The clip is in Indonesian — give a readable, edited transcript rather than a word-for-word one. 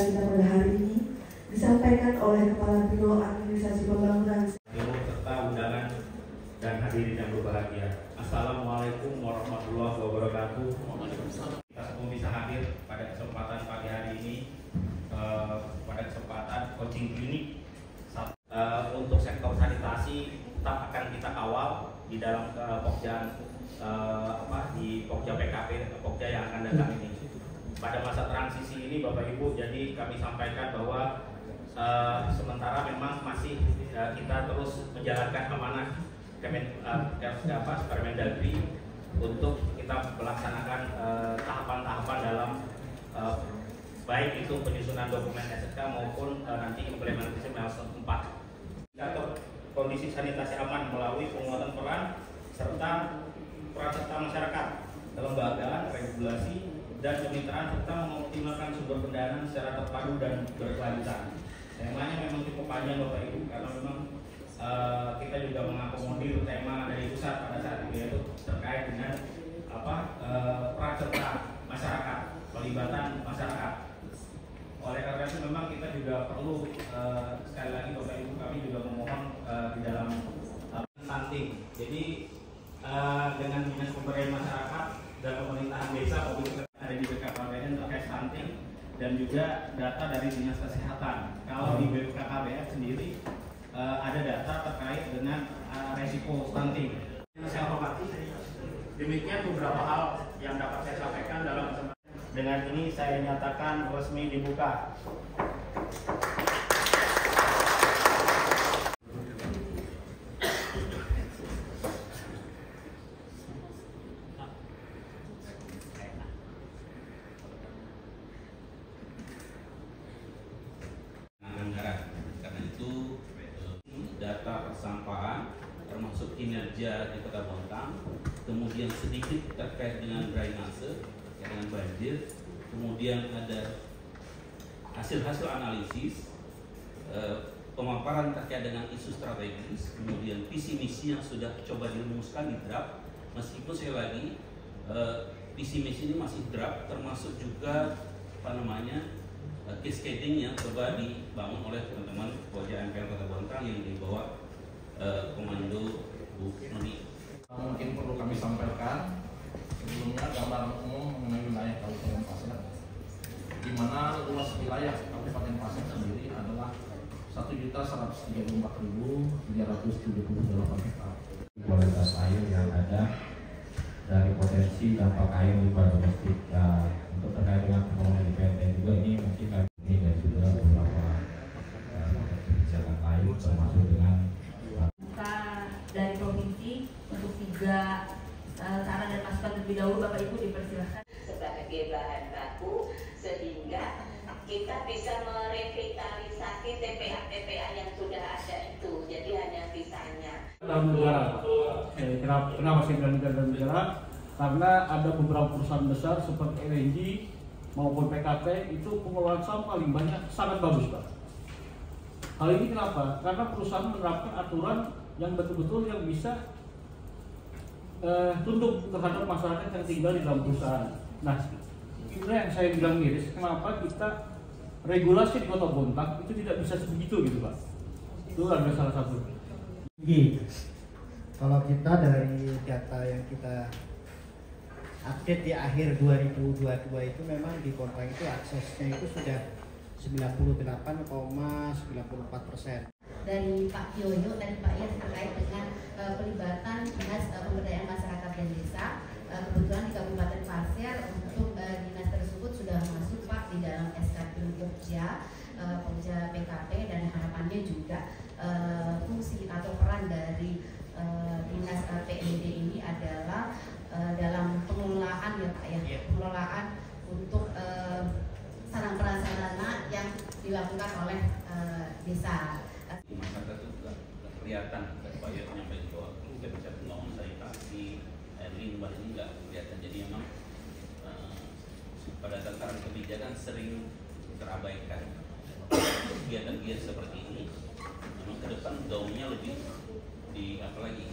kita pada hari ini disampaikan oleh Kepala Biro Administrasi Pembangunan serta undangan dan hadirin yang berbahagia. Assalamualaikum warahmatullahi wabarakatuh. Kita semua bisa hadir pada kesempatan pagi hari ini pada kesempatan coaching klinik untuk sektor sanitasi tetap akan kita kawal di dalam di Pokja PKP Pokja yang akan datang ini. Pada masa transisi ini Bapak Ibu, jadi kami sampaikan bahwa sementara memang masih kita terus menjalankan amanah Permendagri untuk kita melaksanakan tahapan-tahapan dalam baik itu penyusunan dokumen SSK maupun nanti implementasi milestone 4 atau kondisi sanitasi aman melalui penguatan peran serta masyarakat, kelembagaan, regulasi, dan kemitraan serta mengoptimalkan sumber pendanaan secara terpadu dan berkelanjutan. Temanya memang cukup panjang Bapak Ibu karena memang kita juga mengakomodir tema dari pusat pada saat itu, yaitu terkait dengan peran serta masyarakat, pelibatan masyarakat. Oleh karena itu memang kita juga perlu sekali lagi Bapak Ibu kami juga memohon di dalam stunting. Jadi dengan dinas pemberdayaan masyarakat dan pemerintahan desa ada di BKKBN terkait stunting dan juga data dari dinas kesehatan. Kalau di BKKBN sendiri ada data terkait dengan resiko stunting. Saya hormati, demikian beberapa hal yang dapat saya sampaikan dalam kesempatan. Dengan ini saya nyatakan resmi dibuka. Karena itu data persampahan termasuk kinerja di Kota Bontang, kemudian sedikit terkait dengan drainase, dengan banjir, kemudian ada hasil-hasil analisis, pemaparan terkait dengan isu strategis, kemudian visi misi yang sudah coba dirumuskan di draft, meskipun sekali lagi visi misi ini masih draft, termasuk juga cascading yang coba dibangun oleh teman-teman Pokja MPL Kota Bontang yang dibawa Komando Bu Noni. Mungkin perlu kami sampaikan sebelumnya gambaran umum mengenai wilayah Kabupaten Pasir, di mana luas wilayah Kabupaten Pasir sendiri adalah 1.134.378 hektar. Kualitas air yang ada dari potensi dampak air limbah domestik untuk terkait dengan pembangunan di PNT juga ini mungkin ini dan juga beberapa kebijakan lain termasuk dengan dari provinsi untuk 3 saran dan masukan terlebih dahulu. Bapak Ibu dipersilahkan sebagai bahan baku sehingga kita bisa merevitalisasi TPA yang sudah ada itu, jadi hanya sisanya. Dalam negara, kenapa saya bilang dalam negara? Karena ada beberapa perusahaan besar seperti LNG maupun PKP itu pengelolaan sampah paling banyak, sangat bagus Pak. Hal ini kenapa? Karena perusahaan menerapkan aturan yang betul-betul yang bisa tunduk terhadap masyarakat yang tinggal di dalam perusahaan. Nah, itu yang saya bilang miris, kenapa kita regulasi di Kota Bontang itu tidak bisa sebegitu gitu Pak. Itu ada salah satu. Kalau kita dari data yang kita update di akhir 2022 itu memang di Bontang itu aksesnya itu sudah 98,94%. dari Pak Yoyo dan Pak Yas terkait dengan pelibatan Dinas Pemberdayaan Masyarakat dan Desa. Kebetulan di Kabupaten Pasir untuk dinas tersebut sudah masuk Pak di dalam SKP Pokja PKP, dan harapannya juga fungsi atau peran dari dinas PMD ini adalah dalam pengelolaan ya Pak ya, pengelolaan untuk sarana prasarana yang dilakukan oleh desa. Masyarakat itu sudah kelihatan, Pak Yoyo menyampaikan bahwa kita bisa membangun sanitasi, air limbah ini nggak kelihatan. Jadi memang pada tataran kebijakan sering terabaikan. Kegiatan-kegiatan seperti ini memang ke depan gaungnya lebih di apalagi